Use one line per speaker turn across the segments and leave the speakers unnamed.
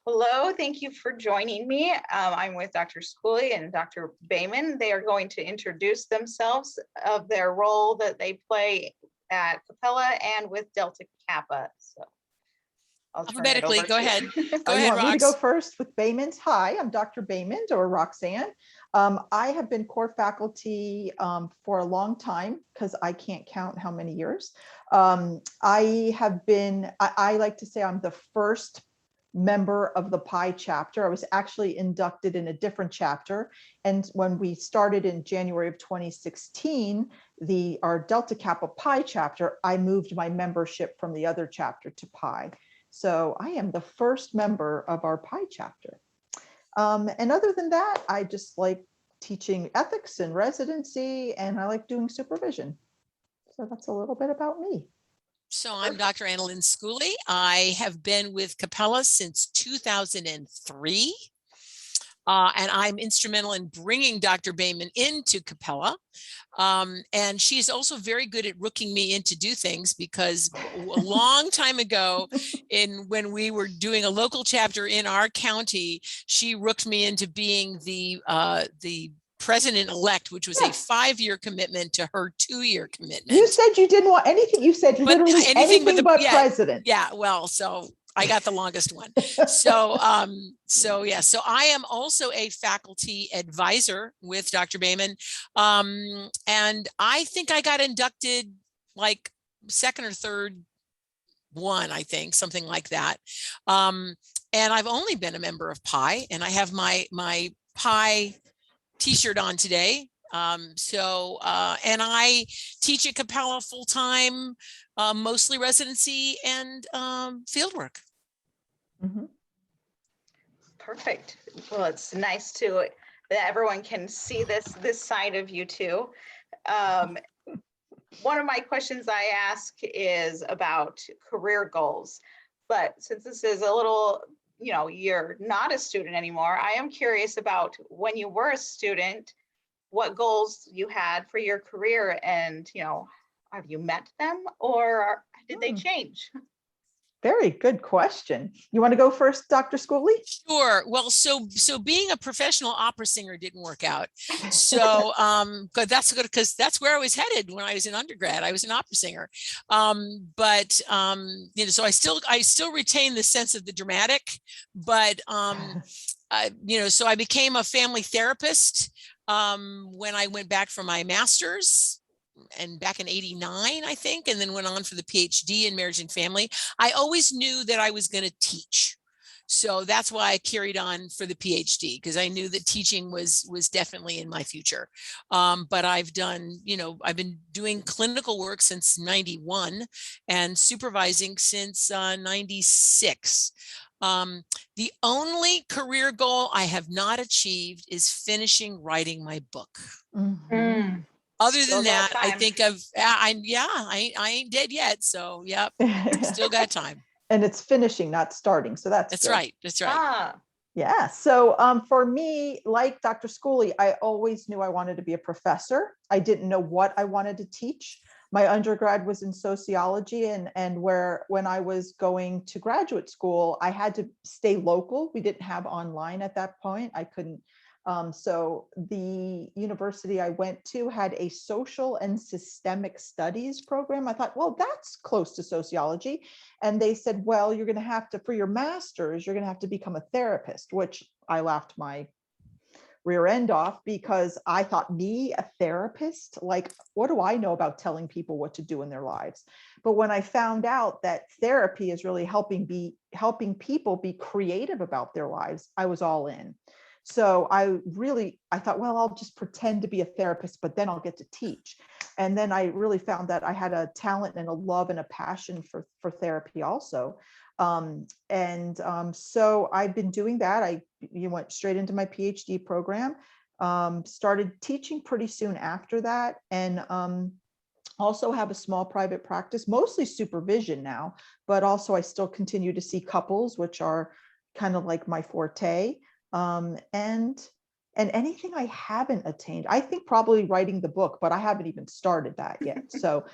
Hello, thank you for joining me. I'm with Dr. Schooly and Dr. Bamond. They are going to introduce themselves of their role that they play at Capella and with Delta Kappa. So I'll turn it
Alphabetically,
over
go
to
ahead. Go
You
ahead,
want me to go
Rox.
first with Bamond? Hi, I'm Dr. Bamond or Roxanne. I have been core faculty for a long time because I can't count how many years. I like to say I'm the first member of the Pi chapter. I was actually inducted in a different chapter. And when we started in January of 2016, our Delta Kappa Pi chapter, I moved my membership from the other chapter to Pi. So I am the first member of our Pi chapter. And other than that, I just like teaching ethics and residency, and I like doing supervision. So that's a little bit about me.
So I'm Dr. Annalyn Schooly. I have been with Capella since 2003. And I'm instrumental in bringing Dr. Bamond into Capella. And she's also very good at rooking me in to do things, because a long time ago, when we were doing a local chapter in our county, she rooked me into being the president-elect, which was a 5-year commitment to her 2-year commitment.
You said you didn't want anything. You said literally anything but president.
Yeah, well, so I got the longest one. So I am also a faculty advisor with Dr. Bamond. And I think I got inducted like second or third one, I think, something like that. And I've only been a member of Pi, and I have my Pi t-shirt on today. And I teach at Capella full-time, mostly residency and fieldwork.
Mm-hmm.
Perfect. Well, it's nice that everyone can see this side of you too. One of my questions I ask is about career goals, but since this is a little, you're not a student anymore, I am curious about when you were a student, what goals you had for your career, and have you met them or did they change?
Very good question. You want to go first, Dr. Schooly?
Sure. Well, so being a professional opera singer didn't work out. So good. That's good, because that's where I was headed when I was in undergrad. I was an opera singer. So I still retain the sense of the dramatic, but so I became a family therapist when I went back for my master's, and back in '89, I think, and then went on for the PhD in marriage and family. I always knew that I was going to teach. So that's why I carried on for the PhD, because I knew that teaching was definitely in my future. But I've been doing clinical work since '91 and supervising since '96. The only career goal I have not achieved is finishing writing my book.
Mm-hmm.
Other than that, I think I ain't dead yet. So yep, still got time.
And it's finishing, not starting. So that's good.
Right. That's right.
Ah.
Yeah. So for me, like Dr. Schooly, I always knew I wanted to be a professor. I didn't know what I wanted to teach. My undergrad was in sociology, and when I was going to graduate school, I had to stay local. We didn't have online at that point. I couldn't. So the university I went to had a social and systemic studies program. I thought, well, that's close to sociology. And they said, well, you're going to have to, for your master's, you're going to have to become a therapist, which I laughed my rear end off, because I thought, me, a therapist? Like, what do I know about telling people what to do in their lives? But when I found out that therapy is really helping people be creative about their lives, I was all in. So I thought, well, I'll just pretend to be a therapist, but then I'll get to teach. And then I really found that I had a talent and a love and a passion for therapy also. So I've been doing that. You went straight into my PhD program, started teaching pretty soon after that. And also have a small private practice, mostly supervision now, but also I still continue to see couples, which are kind of like my forte. And anything I haven't attained, I think probably writing the book, but I haven't even started that yet. So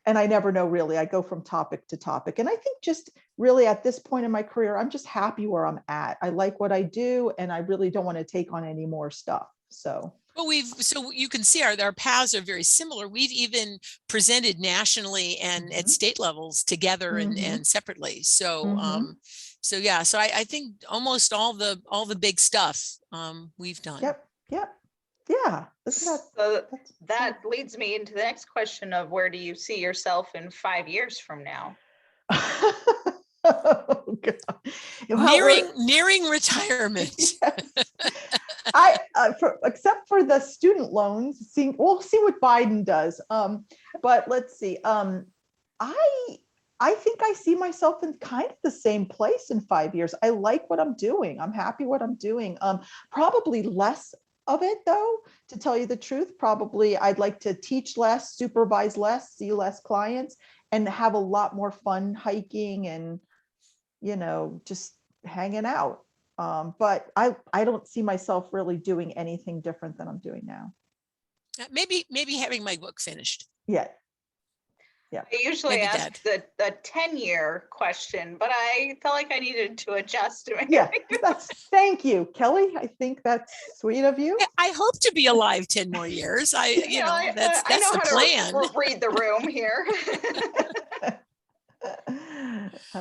And I never know really, I go from topic to topic. And I think just really at this point in my career, I'm just happy where I'm at. I like what I do, and I really don't want to take on any more stuff. So.
Well, so you can see our paths are very similar. We've even presented nationally and at state levels together and separately. So, so yeah, so I think almost all the big stuff we've done.
Yep. Yeah.
So that leads me into the next question of where do you see yourself in 5 years from now?
Oh, God.
Nearing retirement.
Yes. Except for the student loans, we'll see what Biden does. But let's see. I think I see myself in kind of the same place in 5 years. I like what I'm doing. I'm happy what I'm doing. Probably less of it though, to tell you the truth. Probably I'd like to teach less, supervise less, see less clients, and have a lot more fun hiking and, just hanging out. But I don't see myself really doing anything different than I'm doing now.
Maybe having my book finished.
Yeah.
I usually ask the 10-year question, but I felt like I needed to adjust.
Yeah, thank you, Kelly. I think that's sweet of you.
I hope to be alive 10 more years. That's the plan.
To read the room here.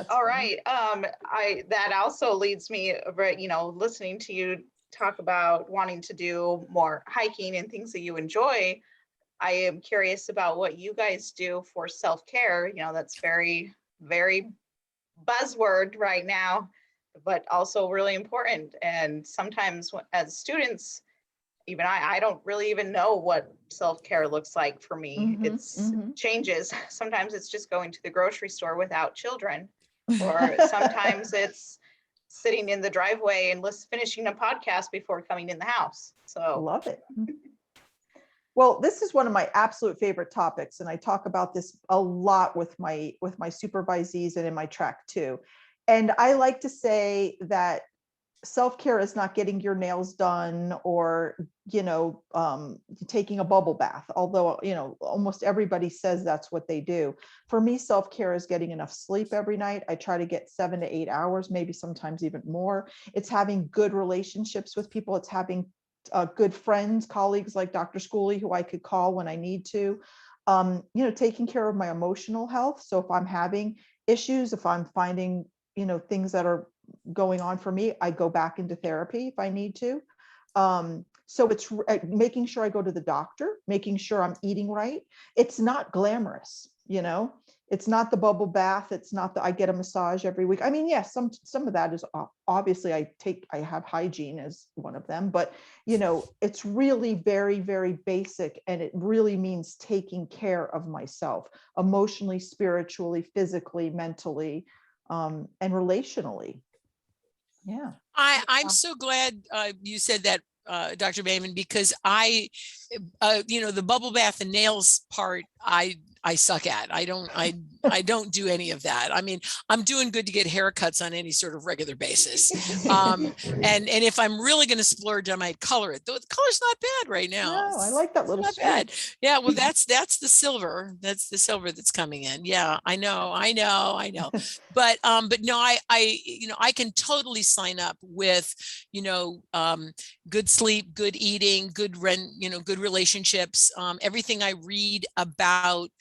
All right. That also leads me, listening to you talk about wanting to do more hiking and things that you enjoy. I am curious about what you guys do for self-care. That's very, very buzzword right now, but also really important. And sometimes as students, even I don't really even know what self-care looks like for me. It changes. Sometimes it's just going to the grocery store without children, or sometimes it's sitting in the driveway and finishing a podcast before coming in the house. So
love it. Well, this is one of my absolute favorite topics, and I talk about this a lot with my supervisees and in my track too. And I like to say that self-care is not getting your nails done or taking a bubble bath, although almost everybody says that's what they do. For me, self-care is getting enough sleep every night. I try to get 7 to 8 hours, maybe sometimes even more. It's having good relationships with people. It's having good friends, colleagues like Dr. Schooly, who I could call when I need to, taking care of my emotional health. So if I'm having issues, if I'm finding, things that are going on for me, I go back into therapy if I need to. So it's making sure I go to the doctor, making sure I'm eating right. It's not glamorous, it's not the bubble bath. It's not I get a massage every week. I mean, yes, some of that is obviously I have hygiene as one of them, but it's really very, very basic. And it really means taking care of myself emotionally, spiritually, physically, mentally, and relationally. Yeah.
I'm so glad you said that, Dr. Bamond, because the bubble bath and nails part, I suck at. I don't do any of that. I mean, I'm doing good to get haircuts on any sort of regular basis. And if I'm really going to splurge, I might color it. Though the color's not bad right now.
No, I like that little
not bad. Yeah, well, that's the silver. That's the silver that's coming in. Yeah, I know. But no, I can totally sign up with, good sleep, good eating, good relationships. Everything I read about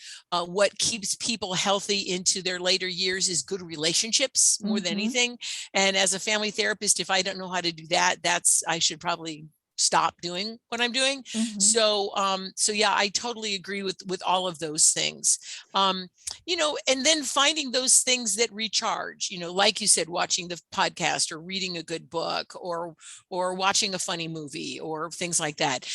what keeps people healthy into their later years is good relationships more than anything. And as a family therapist, if I don't know how to do that, I should probably stop doing what I'm doing. So yeah, I totally agree with all of those things. And then finding those things that recharge, like you said, watching the podcast or reading a good book or watching a funny movie or things like that.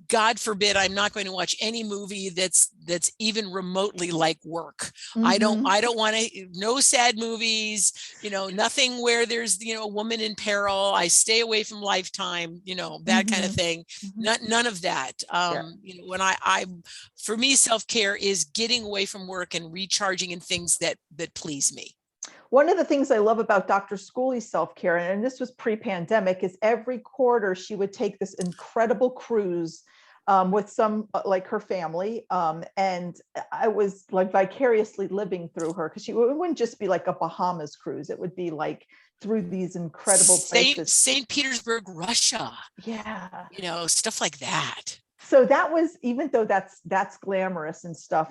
God forbid, I'm not going to watch any movie that's even remotely like work. I don't want to, no sad movies, nothing where there's, a woman in peril. I stay away from Lifetime, that kind of thing. None of that. When for me, self-care is getting away from work and recharging in things that please me.
One of the things I love about Dr. Schooly's self-care, and this was pre-pandemic, is every quarter she would take this incredible cruise with some like her family. And I was like vicariously living through her, because it wouldn't just be like a Bahamas cruise. It would be like through these incredible places.
St. Petersburg, Russia,
Yeah.
you know, stuff like that.
So that was, even though that's glamorous and stuff,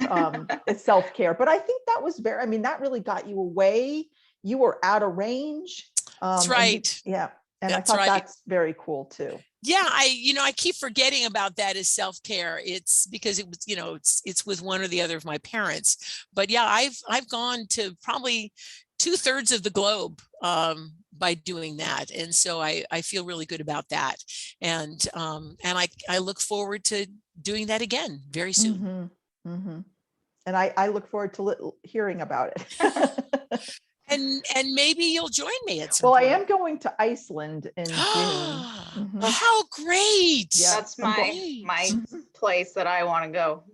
it's self-care. But I think that was very, I mean, that really got you away. You were out of range.
That's right.
Yeah. And
That's
I thought
right.
that's very cool too.
Yeah, I keep forgetting about that as self-care. It's because it was, you know, it's with one or the other of my parents. But yeah, I've gone to probably 2/3 of the globe by doing that. And so I feel really good about that. And I look forward to doing that again very soon.
Mm-hmm, mm-hmm. And I look forward to hearing about it.
And maybe you'll join me at some
Well, I
point.
am going to Iceland in June. Mhm.
Well, how great.
Yeah.
That's
I'm
my place that I want to go.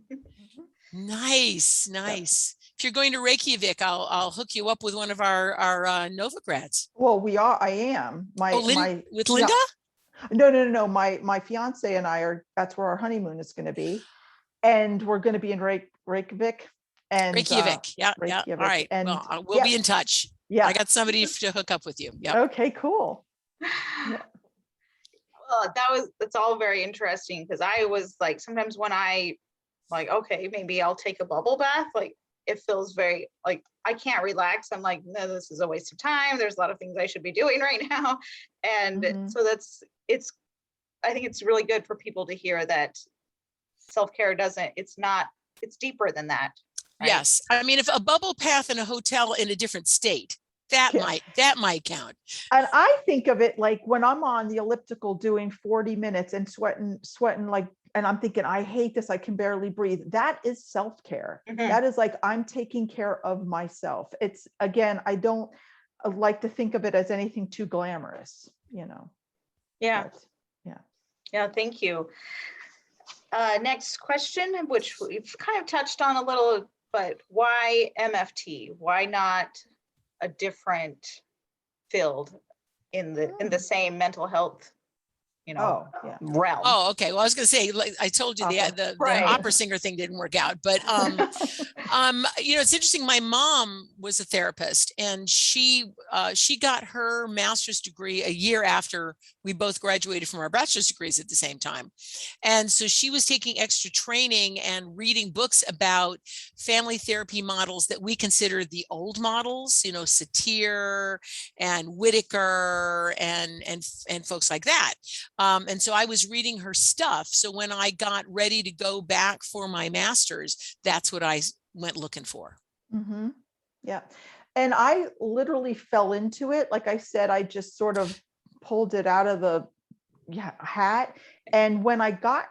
Nice, nice. If you're going to Reykjavik, I'll hook you up with one of our Nova grads.
Well, I am.
With Linda?
No. My fiance and I that's where our honeymoon is going to be. And we're going to be in Reykjavik. And
Reykjavik. Yeah.
Reykjavik.
All right.
And
well, we'll be in touch.
Yeah.
I got somebody to hook up with you. Yeah.
Okay, cool. Yeah.
Well, that's all very interesting, because I was like, sometimes when I like, okay, maybe I'll take a bubble bath, like it feels very like I can't relax. I'm like, no, this is a waste of time. There's a lot of things I should be doing right now. And so I think it's really good for people to hear that self-care it's deeper than that. Right?
Yes. I mean, if a bubble bath in a hotel in a different state, that might count.
And I think of it like when I'm on the elliptical doing 40 minutes and sweating like, and I'm thinking, I hate this, I can barely breathe. That is self-care.
Mm-hmm.
That is like, I'm taking care of myself. It's, again, I don't like to think of it as anything too glamorous, you know?
Yeah.
But, yeah.
Yeah. Thank you. Next question, which we've kind of touched on a little, but why MFT? Why not a different field in the same mental health, realm?
Oh, okay. Well, I was going to say, like I told you, the opera singer thing didn't work out, but it's interesting. My mom was a therapist, and she got her master's degree a year after we both graduated from our bachelor's degrees at the same time. And so she was taking extra training and reading books about family therapy models that we consider the old models, Satir and Whitaker and folks like that. And so I was reading her stuff. So when I got ready to go back for my master's, that's what I went looking for.
Mm-hmm. Yeah. And I literally fell into it. Like I said, I just sort of pulled it out of the hat. And when I got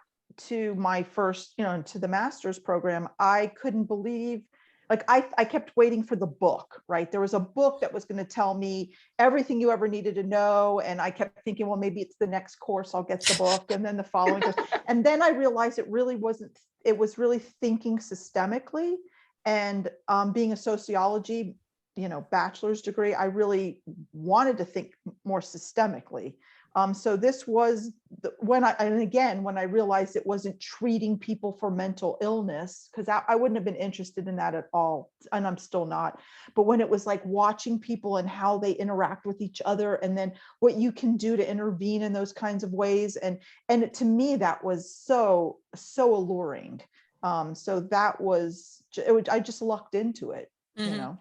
to my first, to the master's program, I couldn't believe, like I kept waiting for the book, right? There was a book that was going to tell me everything you ever needed to know. And I kept thinking, well, maybe it's the next course, I'll get the book. And then the following course. And then I realized it really wasn't, it was really thinking systemically. And being a sociology, bachelor's degree, I really wanted to think more systemically. So this was when I realized it wasn't treating people for mental illness, because I wouldn't have been interested in that at all. And I'm still not. But when it was like watching people and how they interact with each other, and then what you can do to intervene in those kinds of ways. And to me, that was so alluring. So that was, I just lucked into it,
Mm-hmm.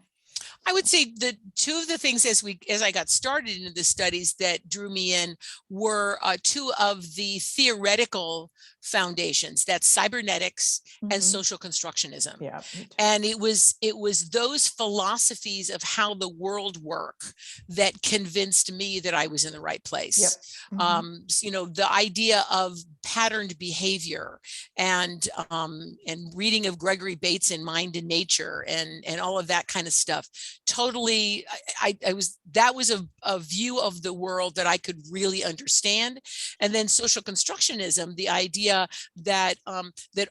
I would say that two of the things as I got started into the studies that drew me in were two of the theoretical foundations. That's cybernetics and social constructionism.
Yeah.
And it was those philosophies of how the world work that convinced me that I was in the right place. Yep. The idea of patterned behavior and reading of Gregory Bates in Mind and Nature and all of that kind of stuff. Totally, that was a view of the world that I could really understand. And then social constructionism, the idea that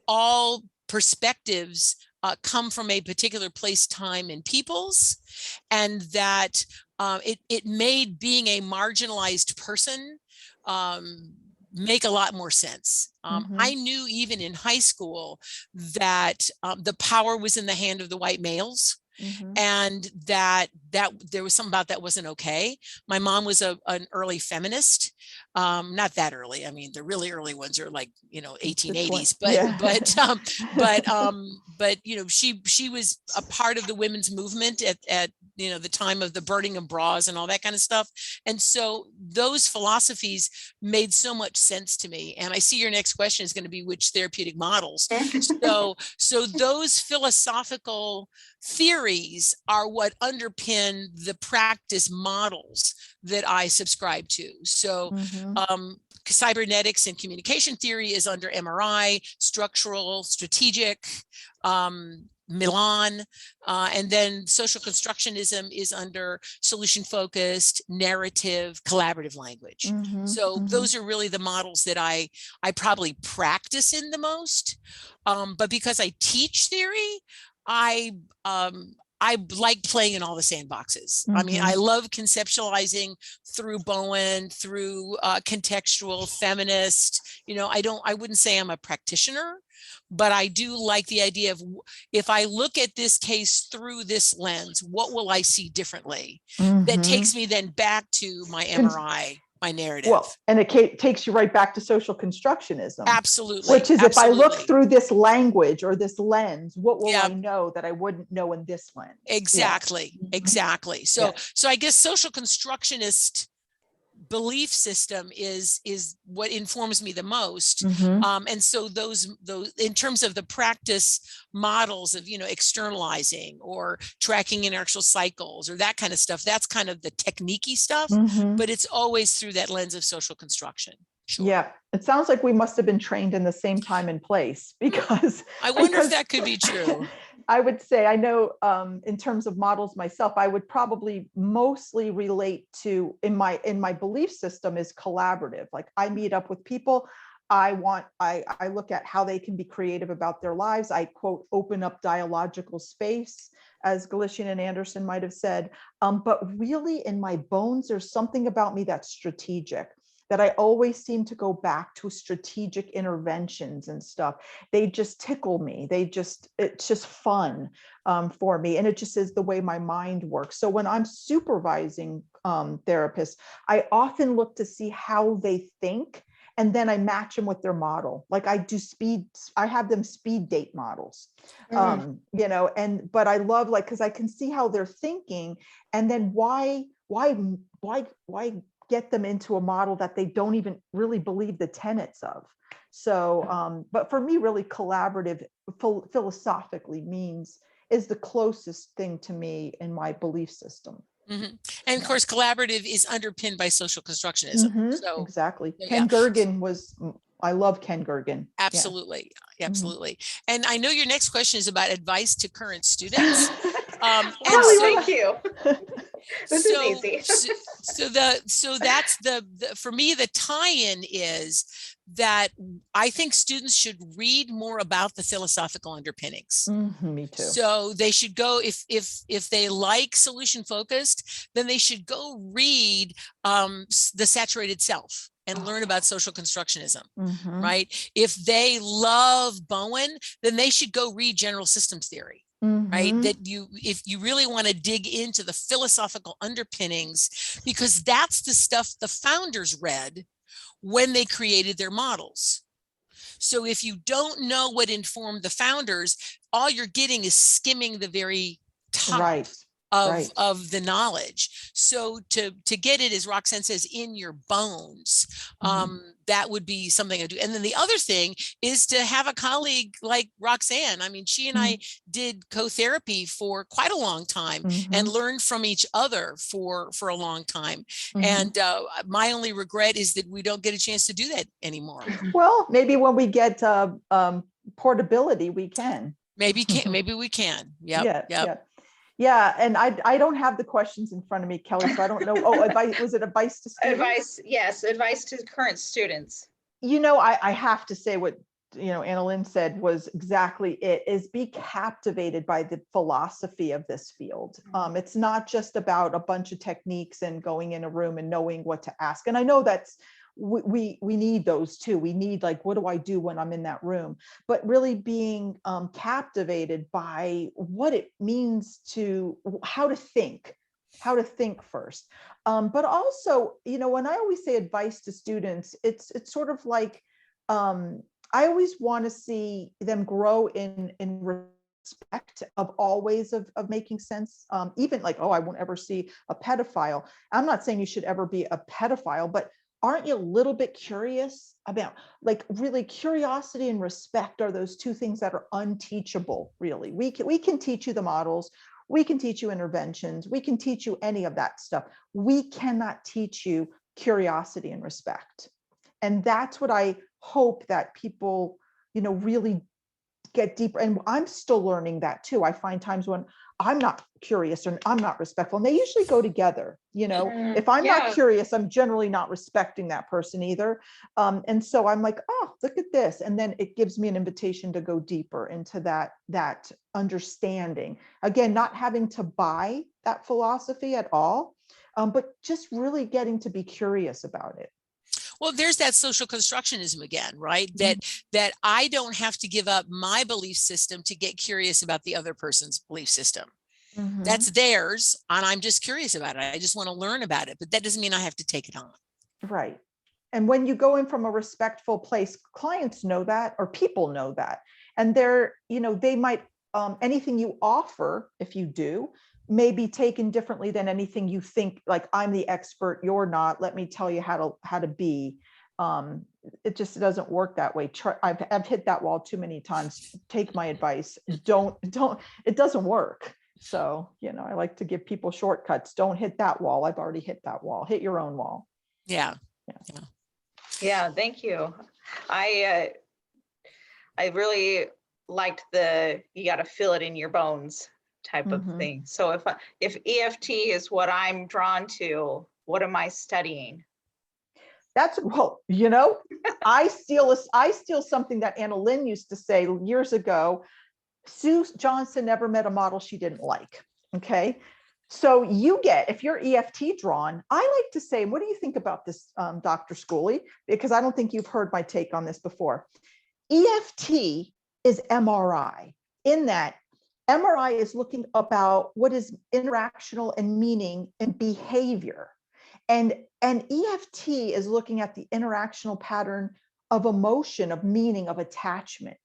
all perspectives come from a particular place, time, and peoples, and that it made being a marginalized person make a lot more sense. I knew even in high school that the power was in the hand of the white males, and that there was something about that wasn't okay. My mom was an early feminist, not that early. I mean, the really early ones are like, 1880s, but she was a part of the women's movement at the time of the burning of bras and all that kind of stuff. And so those philosophies made so much sense to me. And I see your next question is going to be which therapeutic models. So those philosophical theories are what underpin the practice models that I subscribe to. So cybernetics and communication theory is under MRI, structural, strategic, Milan, and then social constructionism is under solution focused, narrative, collaborative language. So those are really the models that I probably practice in the most. But because I teach theory, I like playing in all the sandboxes. I mean, I love conceptualizing through Bowen, through contextual, feminist. I wouldn't say I'm a practitioner, but I do like the idea of, if I look at this case through this lens, what will I see differently? That takes me then back to my MRI, my narrative.
Well, and it takes you right back to social constructionism.
Absolutely.
Which is, if I look through this language or this lens, what will I know that I wouldn't know in this lens?
Exactly. Exactly. So I guess social constructionist belief system is what informs me the most. And so those in terms of the practice models of externalizing or tracking inertial cycles or that kind of stuff, that's kind of the techniquey stuff, but it's always through that lens of social construction. Sure.
Yeah, it sounds like we must have been trained in the same time and place, because
I wonder if that could be true.
I would say, I know in terms of models myself, I would probably mostly relate to, in my belief system, is collaborative. Like, I meet up with people. I look at how they can be creative about their lives. I quote, open up dialogical space, as Schooly and Anderson might have said. But really, in my bones, there's something about me that's strategic, that I always seem to go back to strategic interventions and stuff. They just tickle me. It's just fun for me. And it just is the way my mind works. So when I'm supervising therapists, I often look to see how they think, and then I match them with their model. Like, I have them speed date models, but I love, like, because I can see how they're thinking, and then why get them into a model that they don't even really believe the tenets of. So, but for me, really collaborative philosophically is the closest thing to me in my belief system.
And of course, collaborative is underpinned by social constructionism. So
exactly. Ken Gergen I love Ken Gergen.
Absolutely. Absolutely. And I know your next question is about advice to current students.
Thank you. This is easy.
So that's for me, the tie-in is that I think students should read more about the philosophical underpinnings.
Me too.
So they should go, if they like solution focused, then they should go read The Saturated Self and learn about social constructionism, right? If they love Bowen, then they should go read general systems theory. Right? That if you really want to dig into the philosophical underpinnings, because that's the stuff the founders read when they created their models. So if you don't know what informed the founders, all you're getting is skimming the very top of the knowledge. So to get it, as Roxanne says, in your bones, that would be something I do. And then the other thing is to have a colleague like Roxanne. I mean, she and I did co-therapy for quite a long time and learned from each other for a long time. And my only regret is that we don't get a chance to do that anymore.
Well, maybe when we get portability, we can.
Maybe we can.
Yeah, and I don't have the questions in front of me, Kelly, so I don't know. Oh, advice, was it advice to students?
Advice, yes, advice to current students.
I have to say what, Anna Lynn said was exactly it, is be captivated by the philosophy of this field. It's not just about a bunch of techniques and going in a room and knowing what to ask. And I know that's we need those too. We need, like, what do I do when I'm in that room? But really being captivated by what it means to, how to think first. But also, when I always say advice to students, it's sort of like, I always want to see them grow in respect of all ways of making sense. Even like, oh, I won't ever see a pedophile. I'm not saying you should ever be a pedophile, but aren't you a little bit curious about, like, really curiosity and respect are those two things that are unteachable, really. We can teach you the models. We can teach you interventions. We can teach you any of that stuff. We cannot teach you curiosity and respect. And that's what I hope that people, really get deeper. And I'm still learning that too. I find times when I'm not curious and I'm not respectful, and they usually go together. If I'm not
Yeah.
curious, I'm generally not respecting that person either. And so I'm like, oh, look at this. And then it gives me an invitation to go deeper into that understanding. Again, not having to buy that philosophy at all, but just really getting to be curious about it.
Well, there's that social constructionism again, right? That I don't have to give up my belief system to get curious about the other person's belief system.
Mhm.
That's theirs, and I'm just curious about it. I just want to learn about it, but that doesn't mean I have to take it on.
Right. And when you go in from a respectful place, clients know that, or people know that. And they might, anything you offer, if you do, may be taken differently than anything you think, like, I'm the expert, you're not, let me tell you how to be. It just doesn't work that way. I've hit that wall too many times. Take my advice. Don't, it doesn't work. So, I like to give people shortcuts. Don't hit that wall. I've already hit that wall. Hit your own wall.
Yeah.
Yeah, thank you. I really liked you got to feel it in your bones type of thing. So if EFT is what I'm drawn to, what am I studying?
That's, well, I steal something that Anna Lynn used to say years ago. Sue Johnson never met a model she didn't like. Okay. So if you're EFT drawn, I like to say, what do you think about this, Dr. Schooly? Because I don't think you've heard my take on this before. EFT is MRI, in that MRI is looking about what is interactional and meaning and behavior. And EFT is looking at the interactional pattern of emotion, of meaning, of attachment.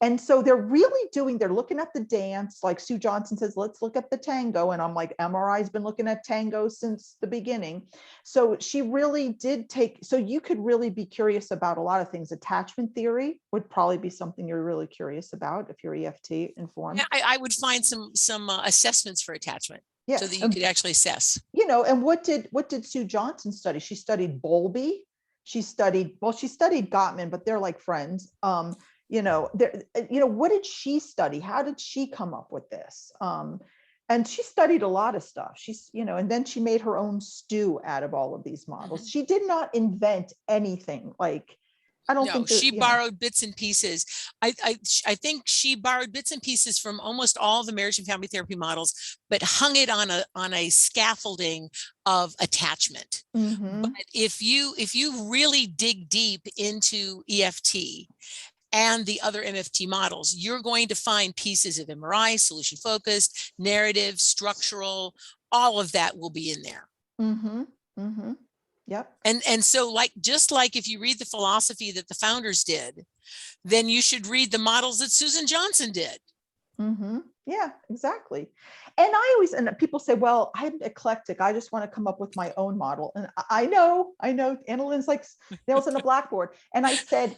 And so they're looking at the dance, like Sue Johnson says, let's look at the tango. And I'm like, MRI's been looking at tango since the beginning. So she really did so you could really be curious about a lot of things. Attachment theory would probably be something you're really curious about if you're EFT informed.
Yeah, I would find some assessments for attachment,
Yeah.
so that you could actually assess.
And what did Sue Johnson study? She studied Bowlby. She studied Gottman, but they're like friends. What did she study? How did she come up with this? And she studied a lot of stuff. And then she made her own stew out of all of these models. She did not invent anything. Like, I don't think
she borrowed bits and pieces. I think she borrowed bits and pieces from almost all the marriage and family therapy models, but hung it on a scaffolding of attachment. But if you really dig deep into EFT and the other MFT models, you're going to find pieces of MRI, solution focused, narrative, structural, all of that will be in there.
Yep.
And so, just like if you read the philosophy that the founders did, then you should read the models that Susan Johnson did.
Yeah, exactly. And people say, well, I'm eclectic. I just want to come up with my own model. And I know Anna Lynn's like nails on a blackboard. And I said,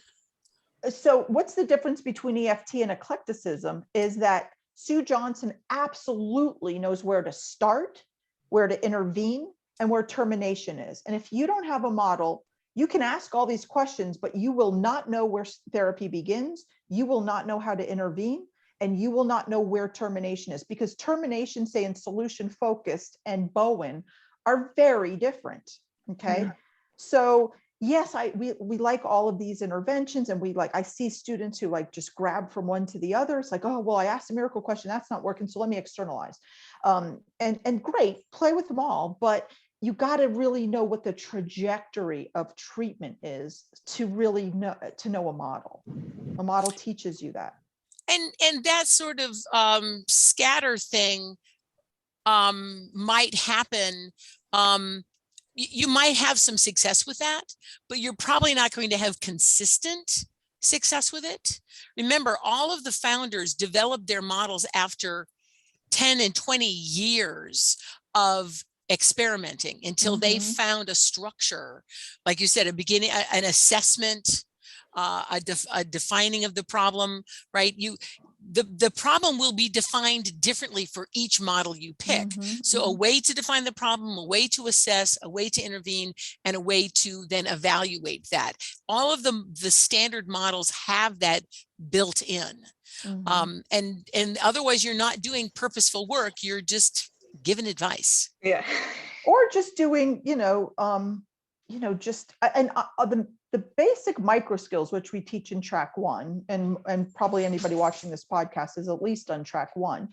so what's the difference between EFT and eclecticism is that Sue Johnson absolutely knows where to start, where to intervene, and where termination is. And if you don't have a model, you can ask all these questions, but you will not know where therapy begins. You will not know how to intervene, and you will not know where termination is, because termination, say in solution focused and Bowen, are very different. Okay. So yes, we like all of these interventions, and I see students who just grab from one to the other. It's like, oh, well, I asked a miracle question, that's not working, so let me externalize. And great, play with them all. But you got to really know what the trajectory of treatment is to really know a model. A model teaches you that.
And that sort of scatter thing might happen. You might have some success with that, but you're probably not going to have consistent success with it. Remember, all of the founders developed their models after 10 and 20 years of experimenting until they found a structure, like you said, a beginning, an assessment, a defining of the problem, right? The problem will be defined differently for each model you pick. So a way to define the problem, a way to assess, a way to intervene, and a way to then evaluate that. All of the standard models have that built in. And otherwise you're not doing purposeful work. You're just giving advice.
Yeah.
Or just doing, just, and the basic micro skills, which we teach in track 1, and probably anybody watching this podcast is at least on track 1.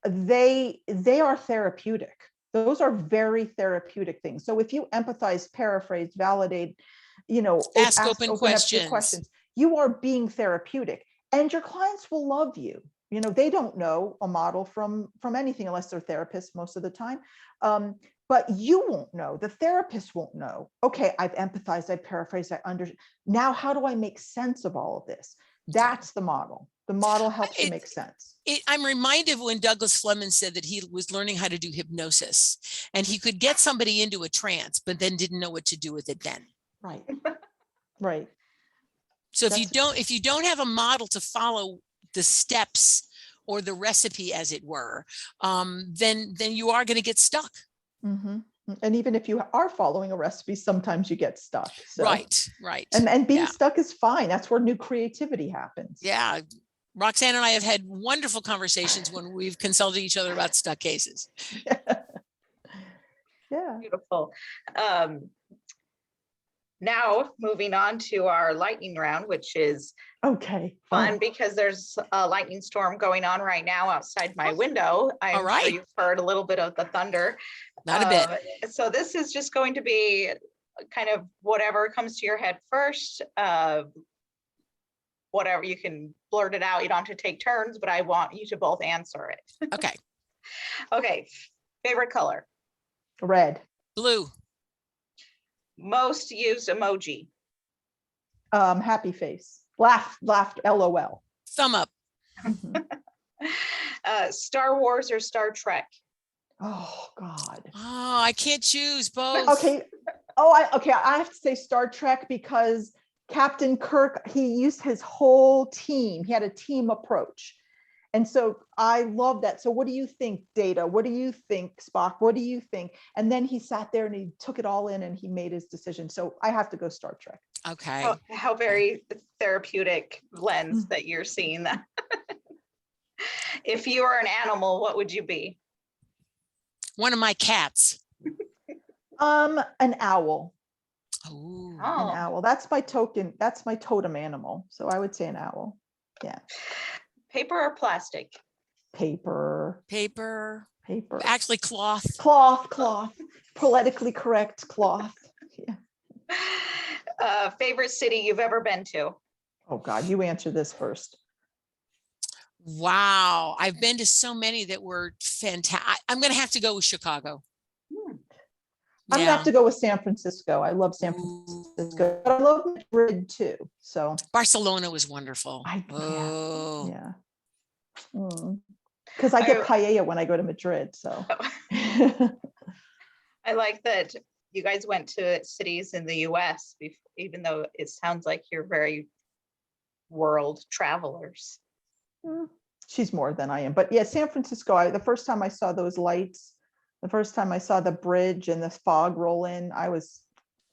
They are therapeutic. Those are very therapeutic things. So if you empathize, paraphrase, validate,
ask open questions.
Up your questions, you are being therapeutic, and your clients will love you. They don't know a model from anything unless they're therapists most of the time. But you won't know, the therapist won't know. Okay, I've empathized, I paraphrased, I understand. Now, how do I make sense of all of this? That's the model. The model helps you make sense.
I'm reminded when Douglas Fleming said that he was learning how to do hypnosis, and he could get somebody into a trance, but then didn't know what to do with it then.
Right. Right.
So if you don't have a model to follow the steps or the recipe, as it were, then you are going to get stuck.
And even if you are following a recipe, sometimes you get stuck. So. Right. And being stuck is fine. That's where new creativity happens.
Yeah. Roxanne and I have had wonderful conversations when we've consulted each other about stuck cases.
Yeah.
Beautiful. Now moving on to our lightning round, which is fun because there's a lightning storm going on right now outside my window. I'm sure you've heard a little bit of the thunder.
Not a bit.
So this is just going to be kind of whatever comes to your head first. Whatever, you can blurt it out. You don't have to take turns, but I want you to both answer it.
Okay.
Okay. Favorite color?
Red.
Blue.
Most used emoji?
Happy face. Laughed, LOL.
Thumb up.
Star Wars or Star Trek?
Oh God.
Oh, I can't choose both.
Okay. I have to say Star Trek because Captain Kirk, he used his whole team. He had a team approach. And so I love that. So what do you think, Data? What do you think, Spock? What do you think? And then he sat there and he took it all in and he made his decision. So I have to go Star Trek.
Okay.
How very therapeutic lens that you're seeing that. If you were an animal, what would you be?
One of my cats.
An owl.
Ooh.
An owl. That's my totem animal. So I would say an owl. Yeah.
Paper or plastic?
Paper.
Actually, cloth.
Cloth. Politically correct cloth. Yeah.
Favorite city you've ever been to?
Oh God, you answer this first.
Wow. I've been to so many that were fantastic. I'm going to have to go with Chicago.
I'm gonna have to go with San Francisco. I love San Francisco, but I love Madrid too. So
Barcelona was wonderful.
Yeah. Because I get paella when I go to Madrid. So
I like that you guys went to cities in the US, even though it sounds like you're very world travelers.
She's more than I am. But yeah, San Francisco, the first time I saw those lights, the first time I saw the bridge and the fog roll in, I was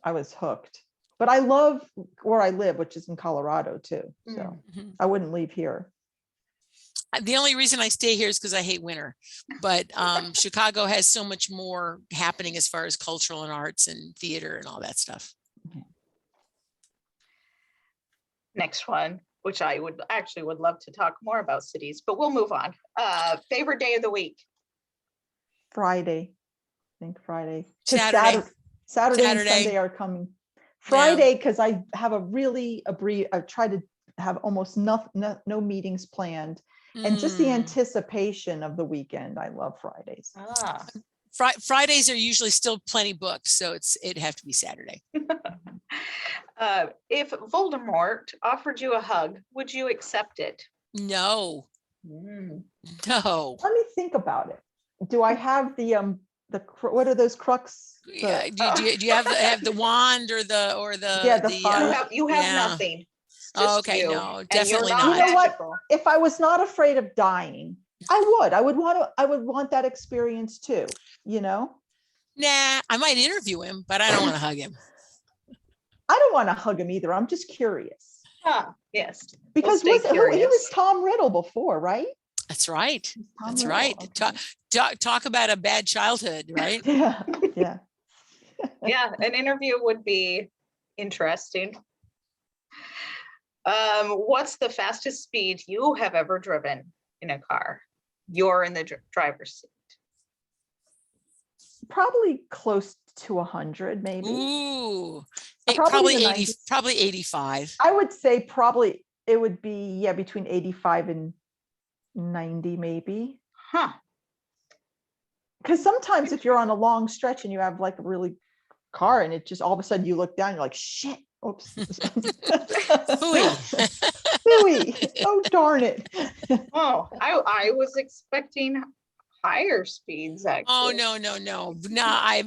hooked. But I love where I live, which is in Colorado too. So I wouldn't leave here.
The only reason I stay here is because I hate winter. But Chicago has so much more happening as far as cultural and arts and theater and all that stuff.
Next one, which I would love to talk more about cities, but we'll move on. Favorite day of the week?
Friday. think Friday. 'Cause
Saturday.
Saturday and
Saturday.
Sunday are coming. Friday, because I have a really I try to have almost no meetings planned. And just the
Mm.
anticipation of the weekend. I love Fridays.
Ah.
Fridays are usually still plenty booked, so it'd have to be Saturday.
If Voldemort offered you a hug, would you accept it?
No,
Mm.
no.
Let me think about it. Do I have what are those crux?
Yeah, do you have the wand or the
Yeah, the
You
fire.
have
yeah.
nothing. It's
Oh,
just
okay,
you,
no,
and you're
definitely
not
not.
You know what?
magical.
If I was not afraid of dying, I would want that experience too, you know?
Nah, I might interview him, but I don't want to hug him.
I don't want to hug him either. I'm just curious.
Ah, yes.
Because
stay
he was
curious.
Tom Riddle before, right?
That's right.
Tom
That's
Riddle,
right.
okay.
Talk about a bad childhood, right?
Yeah, yeah.
Yeah, an interview would be interesting. What's the fastest speed you have ever driven in a car? You're in the driver's seat.
Probably close to 100, maybe.
Ooh,
Probably in the
80,
90s.
probably 85.
I would say probably it would be, yeah, between 85 and 90, maybe.
Huh.
Because sometimes if you're on a long stretch and you have like a really car and it just all of a sudden you look down, you're like, shit. Oops.
Phooey.
Phooey. Oh, darn it.
Oh, I was expecting higher speeds, actually.
Oh, no.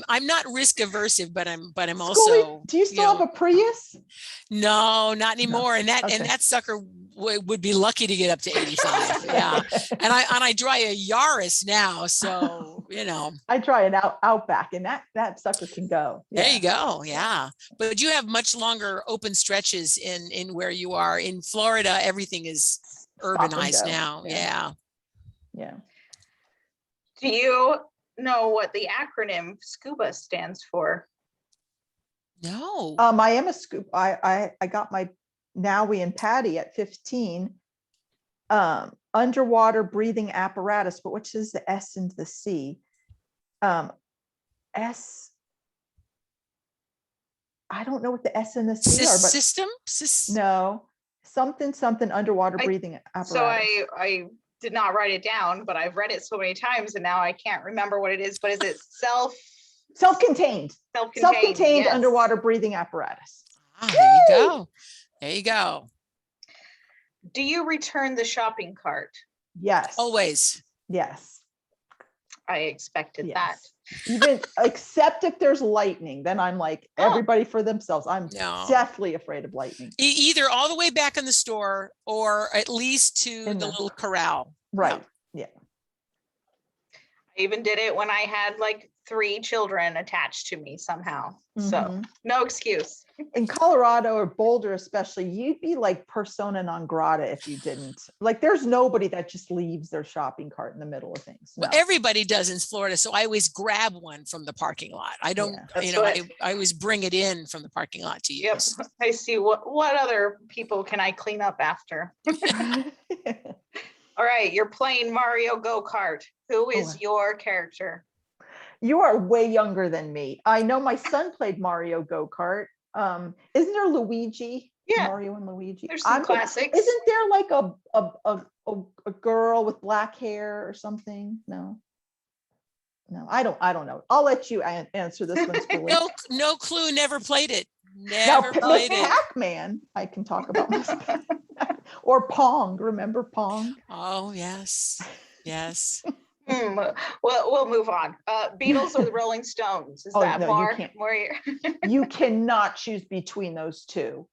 I'm not risk aversive, but I'm
Schooly,
also,
do you still have a Prius?
no, not anymore. And
Okay.
that sucker would be lucky to get up to 85. Yeah. And I drive a Yaris now. So,
I try an Outback and that sucker can go.
there
Yeah.
you go. Yeah. But you have much longer open stretches in where you are. In Florida, everything is
Stop and
urbanized
go.
now. Yeah.
Yeah.
Do you know what the acronym SCUBA stands for?
No.
I am a scoop. I got my Nowie and Patty at 15. Underwater breathing apparatus, but which is the S and the C? S. I don't know what the S and the C are, but
System?
no, something underwater breathing apparatus.
So I did not write it down, but I've read it so many times and now I can't remember what it is. But is it
self-contained
yes.
underwater breathing apparatus?
Ah, there you go. There you go.
Do you return the shopping cart?
Yes.
Always.
Yes.
I expected that.
Even except if there's lightning, then I'm like, everybody for themselves. I'm deathly afraid of lightning.
Either all the way back in the store or at least to the little corral.
Right. Yeah.
I even did it when I had like 3 children attached to me somehow. So no excuse.
In Colorado or Boulder, especially, you'd be like persona non grata if you didn't. Like, there's nobody that just leaves their shopping cart in the middle of things. No.
Well, everybody does in Florida, so I always grab one from the parking lot. I don't, I always bring it in from the parking lot to use.
Yep. I see what other people can I clean up after? All right, you're playing Mario Go-Kart. Who is your character?
You are way younger than me. I know my son played Mario Go-Kart. Isn't there Luigi?
Yeah.
Mario and Luigi.
There's some classics.
Isn't there like a girl with black hair or something? No, I don't know. I'll let you answer this one. Schooly.
No clue. Never played it. Never
now,
played it.
Pac-Man, I can talk about myself. Or Pong. Remember Pong?
Oh yes, yes.
Well, we'll move on. Beatles or the Rolling Stones? Is that more?
You cannot choose between those two.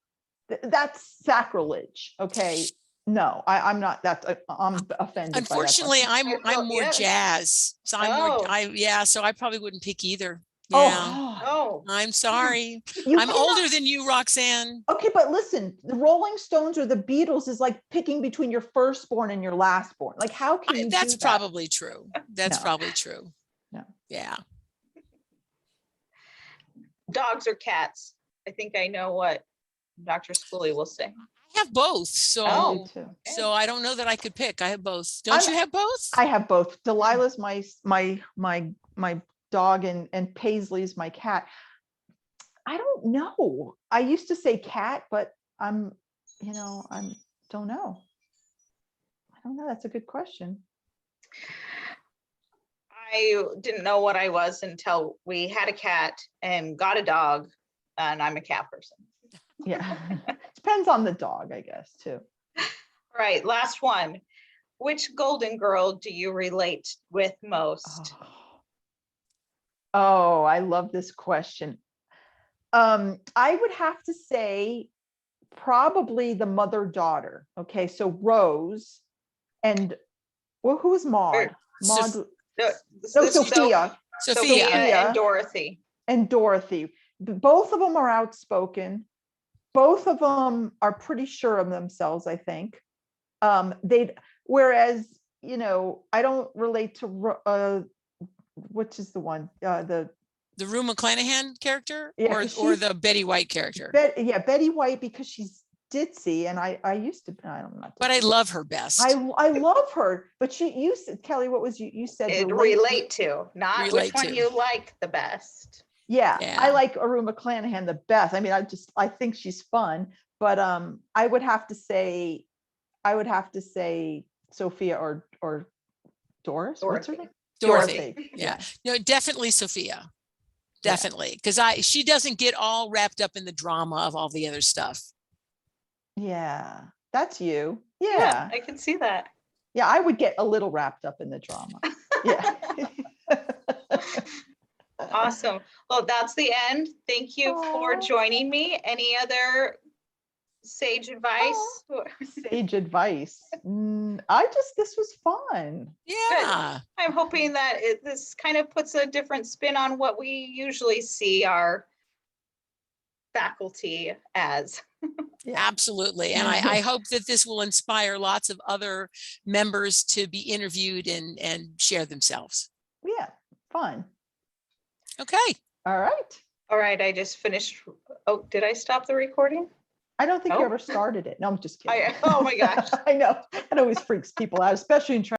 That's sacrilege. Okay. No, I'm not. I'm offended.
Unfortunately, I'm more jazz. So so I probably wouldn't pick either. Yeah.
Oh,
I'm sorry. I'm older than you, Roxanne.
Okay, but listen, the Rolling Stones or the Beatles is like picking between your firstborn and your lastborn. Like, how can you
that's
do that?
probably true. That's probably true.
No.
Yeah.
Dogs or cats? I think I know what Dr. Schooly will say.
I have both. So
too.
I don't know that I could pick. I have both. Don't you have both?
I have both. Delilah's my dog and Paisley's my cat. I don't know. I used to say cat, but I'm don't know. I don't know. That's a good question.
I didn't know what I was until we had a cat and got a dog, and I'm a cat person.
Yeah. Depends on the dog, I guess, too.
All right, last one. Which Golden Girl do you relate with most?
Oh, I love this question. I would have to say probably the mother-daughter. Okay, so Rose and who's Maud?
Sof-
Maud,
No,
no,
this is
Sophia
Sophia.
and Dorothy.
and Dorothy. Both of them are outspoken. Both of them are pretty sure of themselves, I think. Whereas, I don't relate to which is the one, the
The Rue McClanahan character,
Yeah,
or
'cause she's-
the Betty White character.
Betty White, because she's ditzy, and I used to, I don't know.
But I love her best.
I love her, but you said, Kelly, what was you said?
Relate to, not
Relate
which one
to.
you like the best.
Yeah,
Yeah.
I like Aru McClanahan the best. I mean, I think she's fun, but I would have to say Sophia or Doris. What's her name?
Dorothy. Yeah. No, definitely Sophia. Definitely. Because she doesn't get all wrapped up in the drama of all the other stuff.
Yeah, that's you.
Yeah,
Yeah.
I can see that.
Yeah, I would get a little wrapped up in the drama. Yeah.
Awesome. Well, that's the end. Thank you for
Aw.
joining me. Any other sage advice?
Sage advice. This was fun.
Yeah.
I'm hoping that this kind of puts a different spin on what we usually see our faculty as.
Absolutely. And I hope that this will inspire lots of other members to be interviewed and share themselves.
Yeah, fun.
Okay.
All right.
All right, I just finished. Oh, did I stop the recording?
I don't think you
Nope.
ever started it. No, I'm just kidding.
Oh my gosh.
I know. It always freaks people out, especially in